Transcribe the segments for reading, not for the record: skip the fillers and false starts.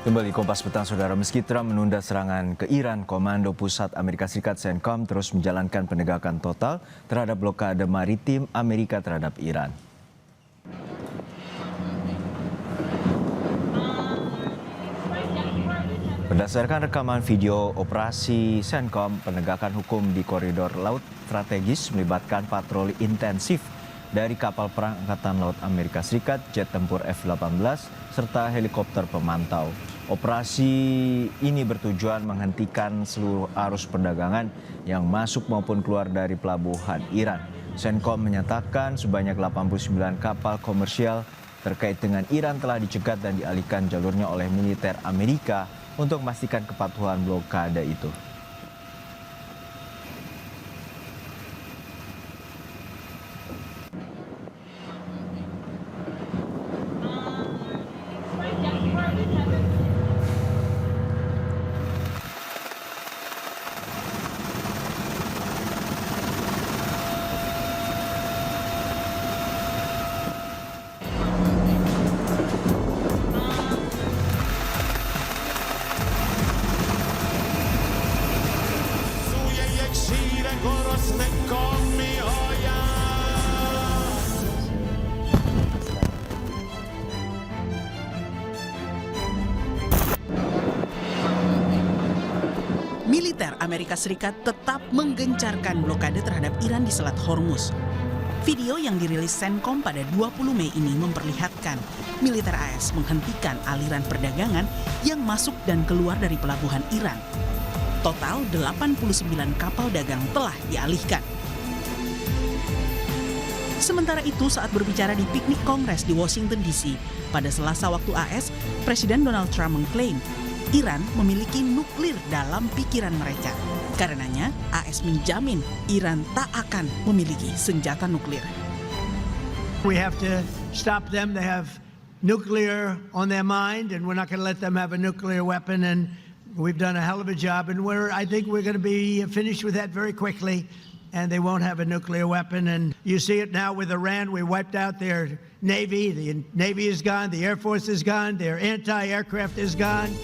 Kembali Kompas Petang, Saudara. Meski Trump menunda serangan ke Iran, Komando Pusat Amerika Serikat CENTCOM terus menjalankan penegakan total terhadap blokade maritim Amerika terhadap Iran. Berdasarkan rekaman video operasi CENTCOM, penegakan hukum di koridor laut strategis melibatkan patroli intensif dari kapal perang Angkatan Laut Amerika Serikat, jet tempur F-18, serta helikopter pemantau. Operasi ini bertujuan menghentikan seluruh arus perdagangan yang masuk maupun keluar dari pelabuhan Iran. CENTCOM menyatakan sebanyak 89 kapal komersial terkait dengan Iran telah dicegat dan dialihkan jalurnya oleh militer Amerika untuk memastikan kepatuhan blokade itu. Militer Amerika Serikat tetap menggencarkan blokade terhadap Iran di Selat Hormuz. Video yang dirilis CENTCOM pada 20 Mei ini memperlihatkan militer AS menghentikan aliran perdagangan yang masuk dan keluar dari pelabuhan Iran. Total 89 kapal dagang telah dialihkan. Sementara itu, saat berbicara di piknik Kongres di Washington DC pada Selasa waktu AS, Presiden Donald Trump mengklaim Iran memiliki nuklir dalam pikiran mereka. Karenanya, AS menjamin Iran tak akan memiliki senjata nuklir. We have to stop them. They have nuclear on their mind, and we're not going to let them have a nuclear weapon. And we've done a hell of a job, and I think we're going to be finished with that very quickly. And they won't have a nuclear weapon. And you see it now with Iran. We wiped out their Navy. The Navy is gone. The Air Force is gone. Their anti-aircraft is gone.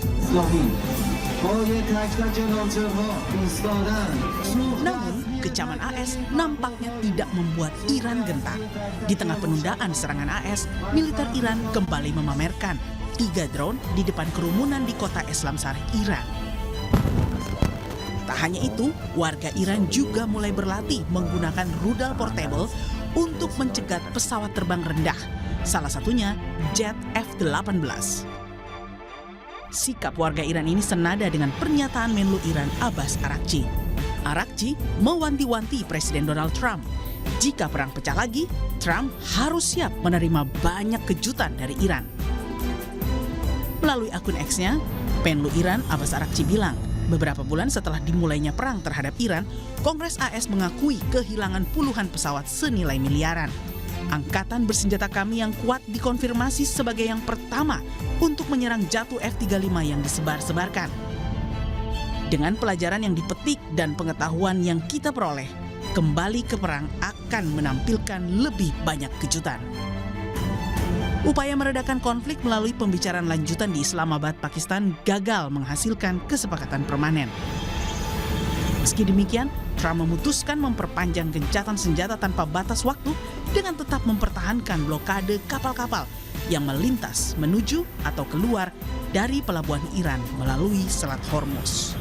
Namun, kecaman AS nampaknya tidak membuat Iran gentar. Di tengah penundaan serangan AS, militer Iran kembali memamerkan 3 drone di depan kerumunan di kota Islam Sarih, Iran. Tak hanya itu, warga Iran juga mulai berlatih menggunakan rudal portable untuk mencegat pesawat terbang rendah, salah satunya jet F-18. Sikap warga Iran ini senada dengan pernyataan Menlu Iran Abbas Araghchi. Araghchi mewanti-wanti Presiden Donald Trump. Jika perang pecah lagi, Trump harus siap menerima banyak kejutan dari Iran. Melalui akun X-nya, Menlu Iran Abbas Araghchi bilang, beberapa bulan setelah dimulainya perang terhadap Iran, Kongres AS mengakui kehilangan puluhan pesawat senilai miliaran. Angkatan bersenjata kami yang kuat dikonfirmasi sebagai yang pertama untuk menyerang jatuh F-35 yang disebar-sebarkan. Dengan pelajaran yang dipetik dan pengetahuan yang kita peroleh, kembali ke perang akan menampilkan lebih banyak kejutan. Upaya meredakan konflik melalui pembicaraan lanjutan di Islamabad, Pakistan gagal menghasilkan kesepakatan permanen. Meski demikian, Trump memutuskan memperpanjang gencatan senjata tanpa batas waktu dengan tetap mempertahankan blokade kapal-kapal yang melintas menuju atau keluar dari pelabuhan Iran melalui Selat Hormuz.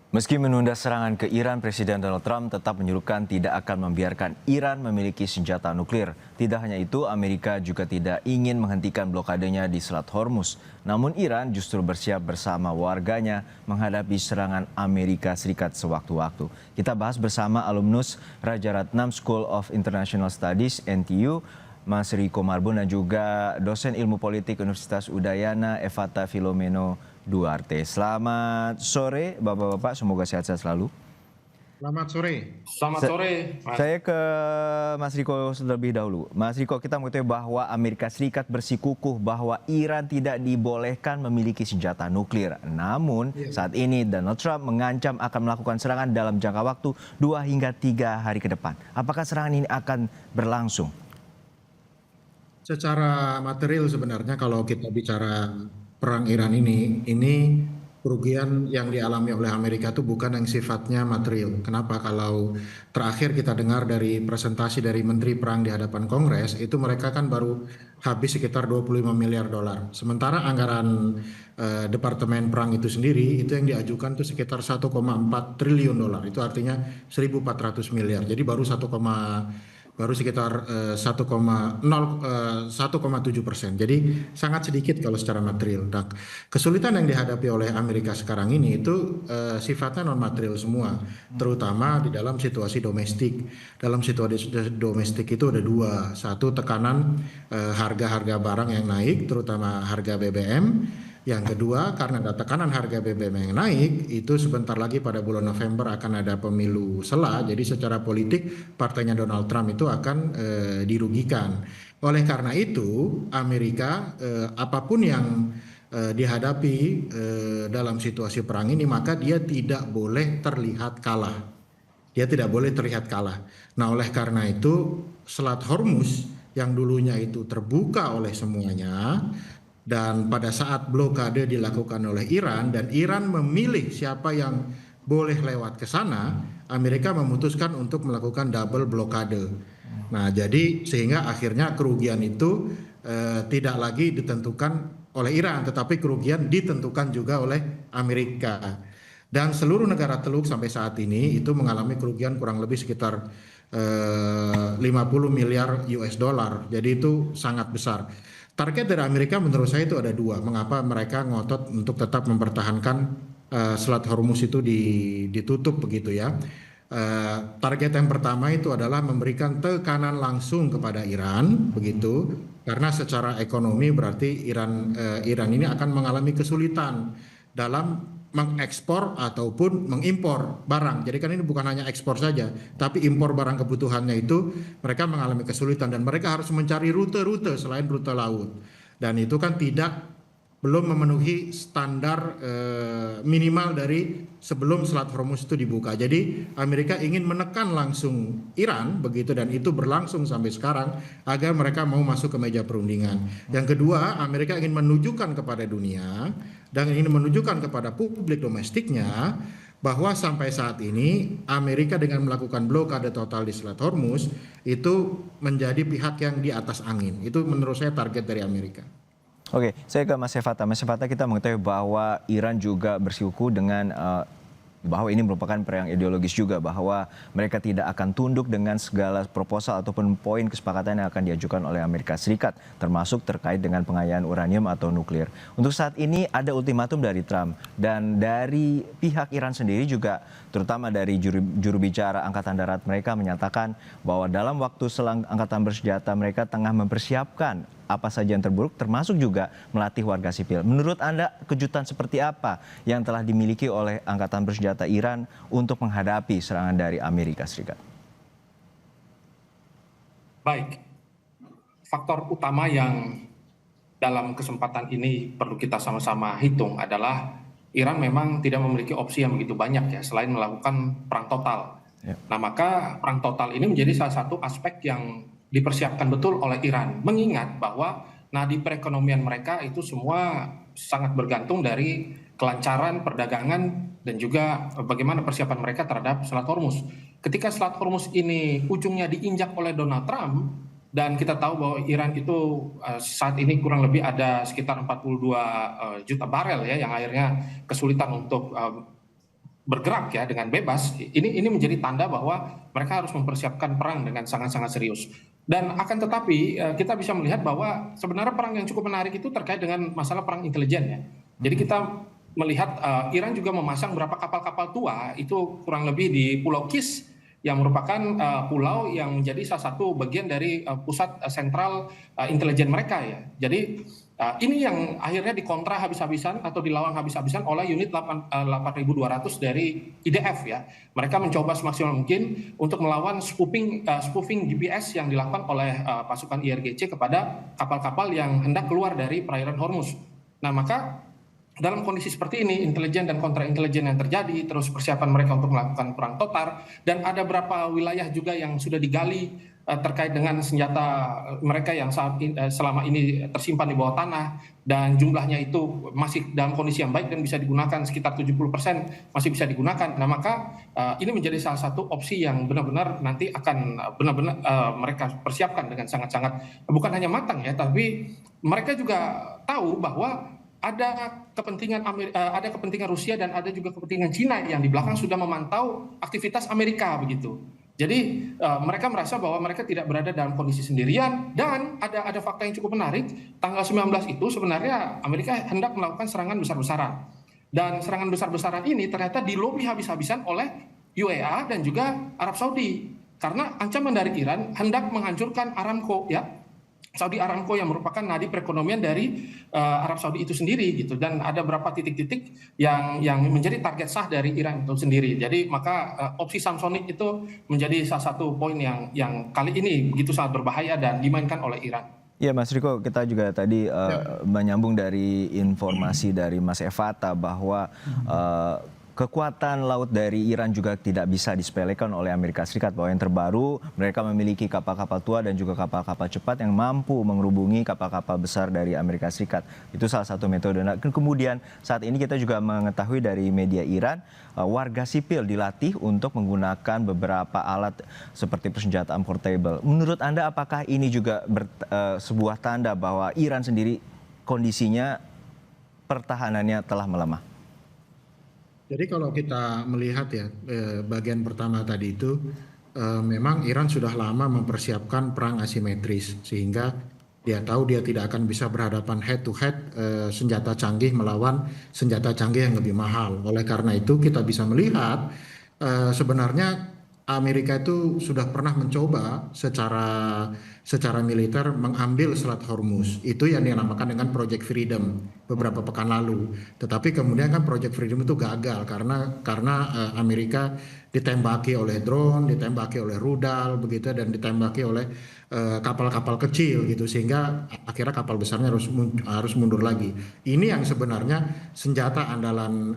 Meski menunda serangan ke Iran, Presiden Donald Trump tetap menyuruhkan tidak akan membiarkan Iran memiliki senjata nuklir. Tidak hanya itu, Amerika juga tidak ingin menghentikan blokadenya di Selat Hormuz. Namun Iran justru bersiap bersama warganya menghadapi serangan Amerika Serikat sewaktu-waktu. Kita bahas bersama alumnus Rajaratnam School of International Studies, NTU, Mas Riko Marbun, dan juga dosen ilmu politik Universitas Udayana, Evata Filomeno Duarte. Selamat sore Bapak-Bapak, semoga sehat-sehat selalu. Selamat sore. Selamat sore, Mas. Saya ke Mas Riko terlebih dahulu. Mas Riko, kita mengetahui bahwa Amerika Serikat bersikukuh bahwa Iran tidak dibolehkan memiliki senjata nuklir. Namun saat ini Donald Trump mengancam akan melakukan serangan dalam jangka waktu 2 hingga 3 hari ke depan. Apakah serangan ini akan berlangsung? Secara material sebenarnya kalau kita bicara perang Iran ini kerugian yang dialami oleh Amerika itu bukan yang sifatnya material. Kenapa? Kalau terakhir kita dengar dari presentasi dari Menteri Perang di hadapan Kongres, itu mereka kan baru habis sekitar 25 miliar dolar. Sementara anggaran Departemen Perang itu sendiri, itu yang diajukan itu sekitar 1,4 triliun dolar. Itu artinya 1.400 miliar. Jadi baru sekitar 1,7%. Jadi sangat sedikit kalau secara material. Nah, kesulitan yang dihadapi oleh Amerika sekarang ini itu sifatnya non material semua, terutama di dalam situasi domestik. Dalam situasi domestik itu ada dua, satu tekanan harga-harga barang yang naik, terutama harga BBM. Yang kedua, karena ada tekanan harga BBM yang naik, itu sebentar lagi pada bulan November akan ada pemilu sela. Jadi secara politik partainya Donald Trump itu akan dirugikan. Oleh karena itu, Amerika apapun yang dihadapi dalam situasi perang ini, maka dia tidak boleh terlihat kalah. Dia tidak boleh terlihat kalah. Nah, oleh karena itu, Selat Hormuz yang dulunya itu terbuka oleh semuanya, dan pada saat blokade dilakukan oleh Iran dan Iran memilih siapa yang boleh lewat ke sana, Amerika memutuskan untuk melakukan double blokade. Nah, jadi sehingga akhirnya kerugian itu tidak lagi ditentukan oleh Iran, tetapi kerugian ditentukan juga oleh Amerika. Dan seluruh negara Teluk sampai saat ini itu mengalami kerugian kurang lebih sekitar 50 miliar US dollar. Jadi itu sangat besar. Target dari Amerika menurut saya itu ada dua. Mengapa mereka ngotot untuk tetap mempertahankan Selat Hormuz itu ditutup begitu ya. Target yang pertama itu adalah memberikan tekanan langsung kepada Iran begitu. Karena secara ekonomi berarti Iran ini akan mengalami kesulitan dalam mengekspor ataupun mengimpor barang. Jadi kan ini bukan hanya ekspor saja, tapi impor barang kebutuhannya itu mereka mengalami kesulitan dan mereka harus mencari rute-rute selain rute laut. Dan itu kan belum memenuhi standar minimal dari sebelum Selat Hormuz itu dibuka. Jadi Amerika ingin menekan langsung Iran begitu, dan itu berlangsung sampai sekarang agar mereka mau masuk ke meja perundingan. Yang kedua, Amerika ingin menunjukkan kepada dunia dan ingin menunjukkan kepada publik domestiknya bahwa sampai saat ini Amerika dengan melakukan blokade total di Selat Hormuz itu menjadi pihak yang di atas angin. Itu menurut saya target dari Amerika. Oke, saya ke Mas Sefata. Mas Sefata, kita mengetahui bahwa Iran juga bersikukuh dengan bahwa ini merupakan perang ideologis juga, bahwa mereka tidak akan tunduk dengan segala proposal ataupun poin kesepakatan yang akan diajukan oleh Amerika Serikat, termasuk terkait dengan pengayaan uranium atau nuklir. Untuk saat ini ada ultimatum dari Trump, dan dari pihak Iran sendiri juga, terutama dari juru bicara Angkatan Darat mereka menyatakan bahwa dalam waktu selang Angkatan Bersenjata mereka tengah mempersiapkan apa saja yang terburuk, termasuk juga melatih warga sipil. Menurut Anda, kejutan seperti apa yang telah dimiliki oleh Angkatan Bersenjata Iran untuk menghadapi serangan dari Amerika Serikat? Baik, faktor utama yang dalam kesempatan ini perlu kita sama-sama hitung adalah Iran memang tidak memiliki opsi yang begitu banyak ya, selain melakukan perang total. Ya. Nah, maka perang total ini menjadi salah satu aspek yang dipersiapkan betul oleh Iran, mengingat bahwa nadi perekonomian mereka itu semua sangat bergantung dari kelancaran perdagangan dan juga bagaimana persiapan mereka terhadap Selat Hormuz. Ketika Selat Hormuz ini ujungnya diinjak oleh Donald Trump, dan kita tahu bahwa Iran itu saat ini kurang lebih ada sekitar 42 juta barel ya, yang akhirnya kesulitan untuk bergerak ya dengan bebas. Ini menjadi tanda bahwa mereka harus mempersiapkan perang dengan sangat-sangat serius. Dan akan tetapi kita bisa melihat bahwa sebenarnya perang yang cukup menarik itu terkait dengan masalah perang intelijen ya. Jadi kita melihat Iran juga memasang beberapa kapal-kapal tua itu kurang lebih di Pulau Kis yang merupakan pulau yang menjadi salah satu bagian dari pusat sentral intelijen mereka ya. Jadi Ini yang akhirnya dikontra habis-habisan atau dilawan habis-habisan oleh unit 8.200 dari IDF ya. Mereka mencoba semaksimal mungkin untuk melawan spoofing GPS yang dilakukan oleh pasukan IRGC kepada kapal-kapal yang hendak keluar dari perairan Hormuz. Nah, maka dalam kondisi seperti ini, intelijen dan kontra intelijen yang terjadi, terus persiapan mereka untuk melakukan perang total, dan ada beberapa wilayah juga yang sudah digali terkait dengan senjata mereka yang selama ini tersimpan di bawah tanah, dan jumlahnya itu masih dalam kondisi yang baik dan bisa digunakan sekitar 70% masih bisa digunakan. Nah, maka ini menjadi salah satu opsi yang benar-benar nanti akan benar-benar mereka persiapkan dengan sangat-sangat, bukan hanya matang ya, tapi mereka juga tahu bahwa ada kepentingan Rusia dan ada juga kepentingan Cina yang di belakang sudah memantau aktivitas Amerika begitu. Jadi mereka merasa bahwa mereka tidak berada dalam kondisi sendirian, dan ada fakta yang cukup menarik. Tanggal 19 itu sebenarnya Amerika hendak melakukan serangan besar-besaran. Dan serangan besar-besaran ini ternyata dilobi habis-habisan oleh UEA dan juga Arab Saudi. Karena ancaman dari Iran hendak menghancurkan Aramco ya. Saudi Aramco yang merupakan nadi perekonomian dari Arab Saudi itu sendiri gitu, dan ada beberapa titik-titik yang menjadi target sah dari Iran itu sendiri. Jadi maka opsi Samsonic itu menjadi salah satu poin yang kali ini begitu sangat berbahaya dan dimainkan oleh Iran. Ya Mas Riko, kita juga tadi menyambung dari informasi dari Mas Evata bahwa kekuatan laut dari Iran juga tidak bisa disepelekan oleh Amerika Serikat, bahwa yang terbaru mereka memiliki kapal-kapal tua dan juga kapal-kapal cepat yang mampu menghubungi kapal-kapal besar dari Amerika Serikat. Itu salah satu metode. Nah, kemudian saat ini kita juga mengetahui dari media Iran, warga sipil dilatih untuk menggunakan beberapa alat seperti persenjataan portable. Menurut Anda apakah ini juga sebuah tanda bahwa Iran sendiri kondisinya pertahanannya telah melemah? Jadi kalau kita melihat ya bagian pertama tadi itu memang Iran sudah lama mempersiapkan perang asimetris, sehingga dia tahu dia tidak akan bisa berhadapan head to head senjata canggih melawan senjata canggih yang lebih mahal. Oleh karena itu kita bisa melihat sebenarnya Amerika itu sudah pernah mencoba secara militer mengambil Selat Hormuz. Itu yang dinamakan dengan Project Freedom beberapa pekan lalu. Tetapi kemudian kan Project Freedom itu gagal karena Amerika ditembaki oleh drone, ditembaki oleh rudal begitu, dan ditembaki oleh kapal-kapal kecil gitu, sehingga akhirnya kapal besarnya harus mundur lagi. Ini yang sebenarnya senjata andalan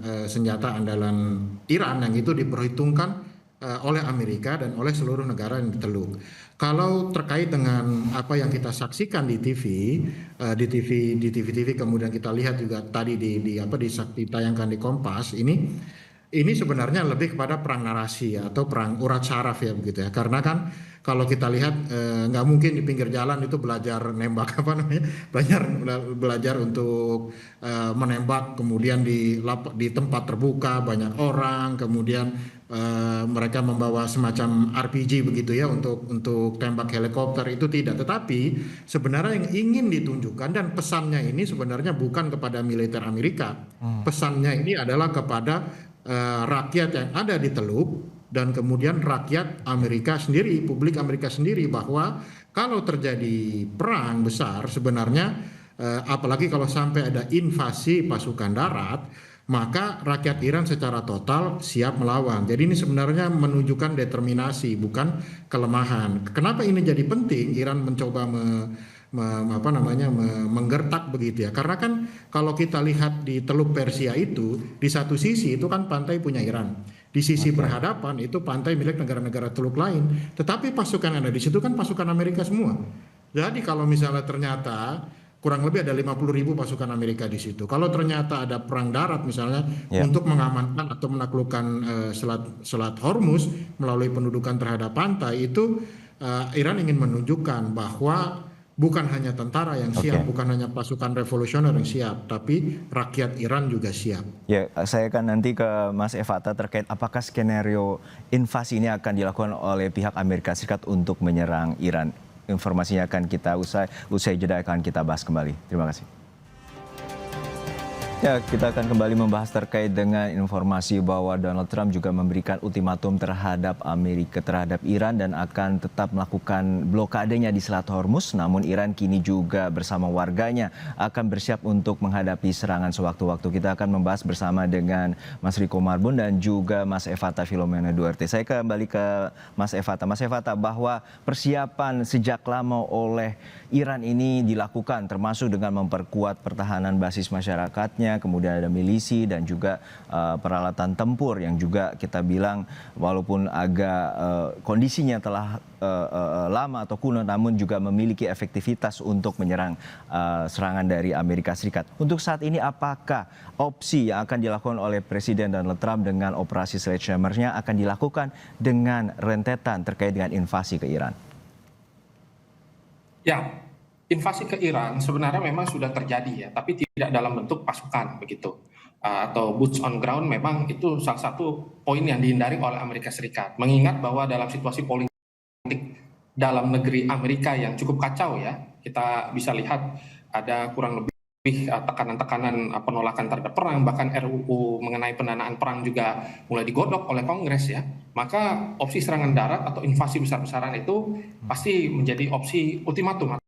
Iran yang itu diperhitungkan oleh Amerika dan oleh seluruh negara yang di Teluk. Kalau terkait dengan apa yang kita saksikan di TV kemudian kita lihat juga tadi ditayangkan di Kompas, ini sebenarnya lebih kepada perang narasi atau perang urat syaraf ya begitu ya. Karena kan kalau kita lihat nggak mungkin di pinggir jalan itu belajar nembak belajar untuk menembak, kemudian di tempat terbuka banyak orang, kemudian mereka membawa semacam RPG begitu ya untuk tembak helikopter, itu tidak. Tetapi sebenarnya yang ingin ditunjukkan dan pesannya ini sebenarnya bukan kepada militer Amerika. Pesannya ini adalah kepada rakyat yang ada di Teluk dan kemudian rakyat Amerika sendiri, publik Amerika sendiri, bahwa kalau terjadi perang besar sebenarnya apalagi kalau sampai ada invasi pasukan darat, maka rakyat Iran secara total siap melawan. Jadi ini sebenarnya menunjukkan determinasi, bukan kelemahan. Kenapa ini jadi penting? Iran mencoba menggertak begitu ya. Karena kan kalau kita lihat di Teluk Persia itu, di satu sisi itu kan pantai punya Iran. Di sisi berhadapan itu pantai milik negara-negara Teluk lain. Tetapi pasukan yang ada di situ kan pasukan Amerika semua. Jadi kalau misalnya ternyata kurang lebih ada 50.000 pasukan Amerika di situ. Kalau ternyata ada perang darat misalnya untuk mengamankan atau menaklukkan Selat Hormuz melalui pendudukan terhadap pantai, itu Iran ingin menunjukkan bahwa bukan hanya tentara yang siap, bukan hanya pasukan revolusioner yang siap, tapi rakyat Iran juga siap. Ya, saya akan nanti ke Mas Evata terkait apakah skenario invasi ini akan dilakukan oleh pihak Amerika Serikat untuk menyerang Iran. Informasinya akan kita usai jeda akan kita bahas kembali. Terima kasih. Ya, kita akan kembali membahas terkait dengan informasi bahwa Donald Trump juga memberikan ultimatum terhadap Iran dan akan tetap melakukan blokadenya di Selat Hormuz. Namun Iran kini juga bersama warganya akan bersiap untuk menghadapi serangan sewaktu-waktu. Kita akan membahas bersama dengan Mas Riko Marbun dan juga Mas Evata Filomena Duarte. Saya kembali ke Mas Evata. Mas Evata, bahwa persiapan sejak lama oleh Iran ini dilakukan termasuk dengan memperkuat pertahanan basis masyarakatnya, kemudian ada milisi dan juga peralatan tempur yang juga kita bilang walaupun agak kondisinya telah lama atau kuno namun juga memiliki efektivitas untuk menyerang serangan dari Amerika Serikat. Untuk saat ini apakah opsi yang akan dilakukan oleh Presiden Donald Trump dengan operasi Sledgehammer-nya akan dilakukan dengan rentetan terkait dengan invasi ke Iran? Ya, invasi ke Iran sebenarnya memang sudah terjadi ya, tapi tidak dalam bentuk pasukan begitu. Atau boots on ground, memang itu salah satu poin yang dihindari oleh Amerika Serikat. Mengingat bahwa dalam situasi politik dalam negeri Amerika yang cukup kacau ya, kita bisa lihat ada kurang lebih tekanan-tekanan penolakan terhadap perang, bahkan RUU mengenai pendanaan perang juga mulai digodok oleh Kongres ya. Maka opsi serangan darat atau invasi besar-besaran itu pasti menjadi opsi ultimatum.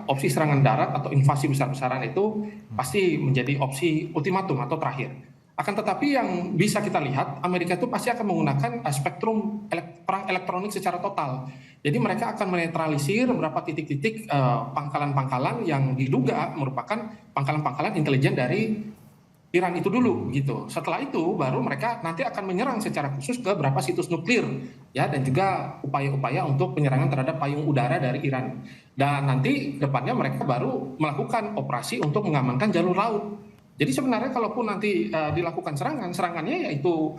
Opsi serangan darat atau invasi besar-besaran itu pasti menjadi opsi ultimatum atau terakhir. Akan tetapi yang bisa kita lihat, Amerika itu pasti akan menggunakan spektrum perang elektronik secara total. Jadi mereka akan menetralisir beberapa titik-titik pangkalan-pangkalan yang diduga merupakan pangkalan-pangkalan intelijen dari Iran itu dulu gitu. Setelah itu baru mereka nanti akan menyerang secara khusus ke beberapa situs nuklir ya, dan juga upaya-upaya untuk penyerangan terhadap payung udara dari Iran. Dan nanti depannya mereka baru melakukan operasi untuk mengamankan jalur laut. Jadi sebenarnya kalaupun nanti dilakukan serangannya yaitu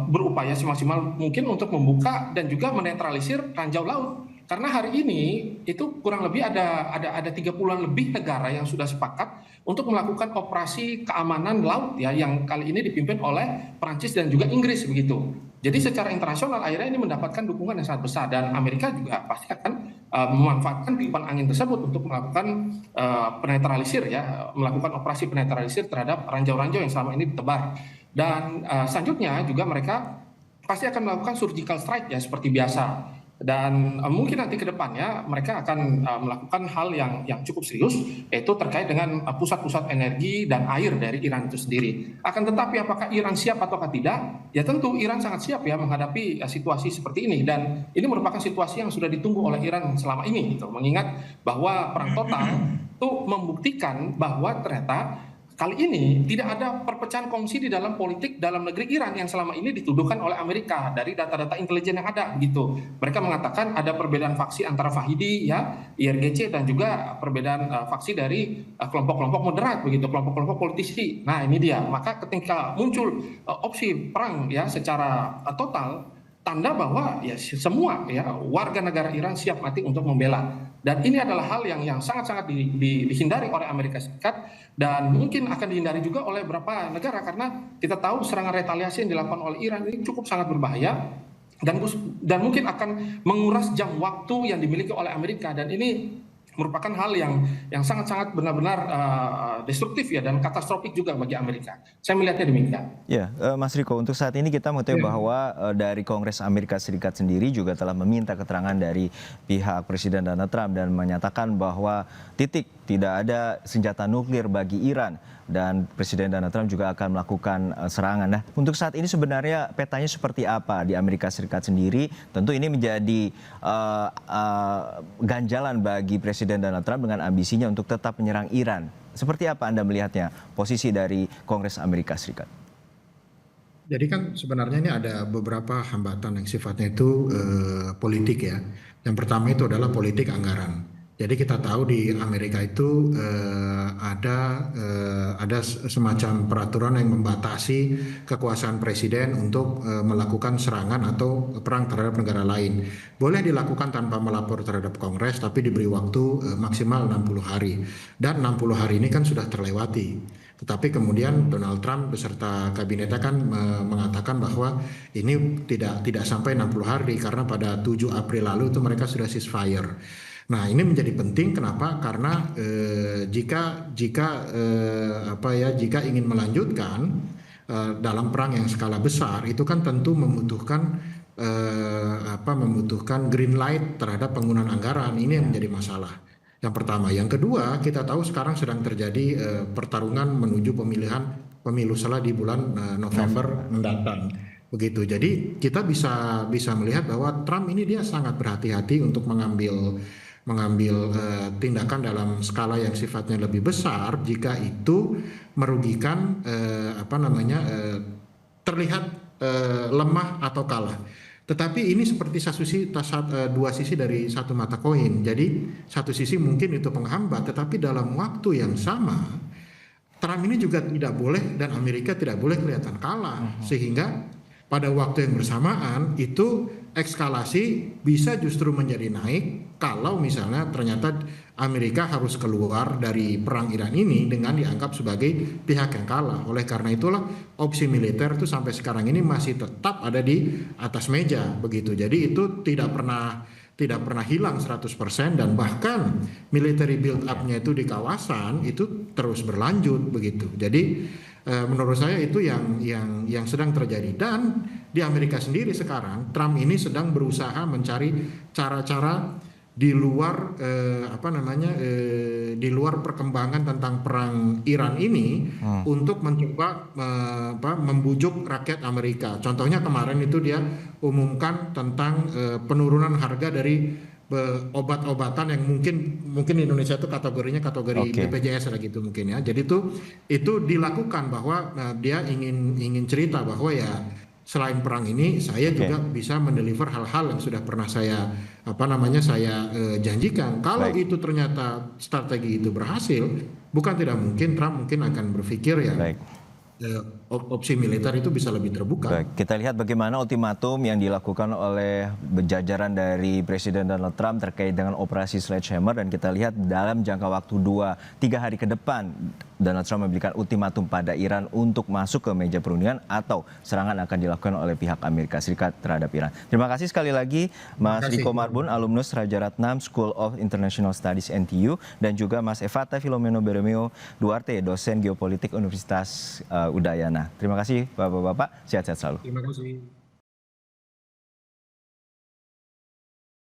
berupaya semaksimal mungkin untuk membuka dan juga menetralisir ranjau laut. Karena hari ini itu kurang lebih ada 30-an lebih negara yang sudah sepakat untuk melakukan operasi keamanan laut ya, yang kali ini dipimpin oleh Prancis dan juga Inggris begitu. Jadi secara internasional akhirnya ini mendapatkan dukungan yang sangat besar, dan Amerika juga pasti akan memanfaatkan tiupan angin tersebut untuk melakukan penetralisir ya, melakukan operasi penetralisir terhadap ranjau-ranjau yang selama ini ditebar. Dan selanjutnya juga mereka pasti akan melakukan surgical strike ya seperti biasa. Dan mungkin nanti ke depannya mereka akan melakukan hal yang cukup serius, yaitu terkait dengan pusat-pusat energi dan air dari Iran itu sendiri. Akan tetapi apakah Iran siap atau tidak? Ya tentu Iran sangat siap ya menghadapi situasi seperti ini, dan ini merupakan situasi yang sudah ditunggu oleh Iran selama ini gitu. Mengingat bahwa perang total itu membuktikan bahwa ternyata kali ini tidak ada perpecahan kongsi di dalam politik dalam negeri Iran yang selama ini dituduhkan oleh Amerika dari data-data intelijen yang ada gitu. Mereka mengatakan ada perbedaan faksi antara Fahidi ya, IRGC, dan juga perbedaan faksi dari kelompok-kelompok moderat begitu, kelompok-kelompok politisi. Nah, ini dia. Maka ketika muncul opsi perang ya secara total, tanda bahwa ya semua ya warga negara Iran siap mati untuk membela. Dan ini adalah hal yang sangat-sangat dihindari oleh Amerika Serikat, dan mungkin akan dihindari juga oleh beberapa negara, karena kita tahu serangan retaliasi yang dilakukan oleh Iran ini cukup sangat berbahaya dan mungkin akan menguras jam waktu yang dimiliki oleh Amerika, dan ini merupakan hal yang sangat-sangat benar-benar destruktif ya, dan katastrofik juga bagi Amerika. Saya melihatnya demikian. Ya, Mas Riko, untuk saat ini kita mengetahui bahwa dari Kongres Amerika Serikat sendiri juga telah meminta keterangan dari pihak Presiden Donald Trump dan menyatakan bahwa tidak ada senjata nuklir bagi Iran, dan Presiden Donald Trump juga akan melakukan serangan. Nah, untuk saat ini sebenarnya petanya seperti apa di Amerika Serikat sendiri? Tentu ini menjadi ganjalan bagi Presiden Donald Trump dengan ambisinya untuk tetap menyerang Iran. Seperti apa Anda melihatnya posisi dari Kongres Amerika Serikat? Jadi kan sebenarnya ini ada beberapa hambatan yang sifatnya itu politik ya. Yang pertama itu adalah politik anggaran. Jadi kita tahu di Amerika itu ada semacam peraturan yang membatasi kekuasaan presiden untuk melakukan serangan atau perang terhadap negara lain. Boleh dilakukan tanpa melapor terhadap Kongres, tapi diberi waktu maksimal 60 hari. Dan 60 hari ini kan sudah terlewati. Tetapi kemudian Donald Trump beserta kabinetnya kan mengatakan bahwa ini tidak sampai 60 hari, karena pada 7 April lalu itu mereka sudah ceasefire. Nah, ini menjadi penting kenapa? Karena jika ingin melanjutkan dalam perang yang skala besar itu kan tentu membutuhkan green light terhadap penggunaan anggaran. Ini yang menjadi masalah. Yang pertama, yang kedua, kita tahu sekarang sedang terjadi pertarungan menuju pemilu salah di bulan November mendatang. Begitu. Jadi kita bisa melihat bahwa Trump ini dia sangat berhati-hati untuk mengambil tindakan dalam skala yang sifatnya lebih besar jika itu merugikan terlihat lemah atau kalah. Tetapi ini seperti dua sisi dari satu mata koin. Jadi satu sisi mungkin itu penghambat, tetapi dalam waktu yang sama Trump ini juga tidak boleh dan Amerika tidak boleh kelihatan kalah, sehingga pada waktu yang bersamaan itu ekskalasi bisa justru menjadi naik kalau misalnya ternyata Amerika harus keluar dari perang Iran ini dengan dianggap sebagai pihak yang kalah. Oleh karena itulah opsi militer itu sampai sekarang ini masih tetap ada di atas meja begitu. Jadi itu tidak pernah hilang 100% dan bahkan military build up-nya itu di kawasan itu terus berlanjut begitu. Jadi menurut saya itu yang sedang terjadi. Dan di Amerika sendiri sekarang Trump ini sedang berusaha mencari cara-cara di luar di luar perkembangan tentang perang Iran ini untuk mencoba membujuk rakyat Amerika. Contohnya kemarin itu dia umumkan tentang penurunan harga dari obat-obatan yang mungkin Indonesia itu kategori BPJS lah gitu mungkin ya. Jadi itu dilakukan bahwa dia ingin cerita bahwa ya selain perang ini saya juga bisa mendeliver hal-hal yang sudah pernah saya janjikan. Kalau itu ternyata strategi itu berhasil, bukan tidak mungkin Trump mungkin akan berpikir ya opsi militer itu bisa lebih terbuka. Baik, kita lihat bagaimana ultimatum yang dilakukan oleh jajaran dari Presiden Donald Trump terkait dengan operasi Sledgehammer, dan kita lihat dalam jangka waktu 2-3 hari ke depan Donald Trump memberikan ultimatum pada Iran untuk masuk ke meja perundingan atau serangan akan dilakukan oleh pihak Amerika Serikat terhadap Iran. Terima kasih sekali lagi Mas Riko Marbun, alumnus Raja Ratnam School of International Studies NTU, dan juga Mas Evata Filomeno Beremeo Duarte, dosen geopolitik Universitas Udayana. Terima kasih Bapak-Bapak, sehat-sehat selalu. Terima kasih.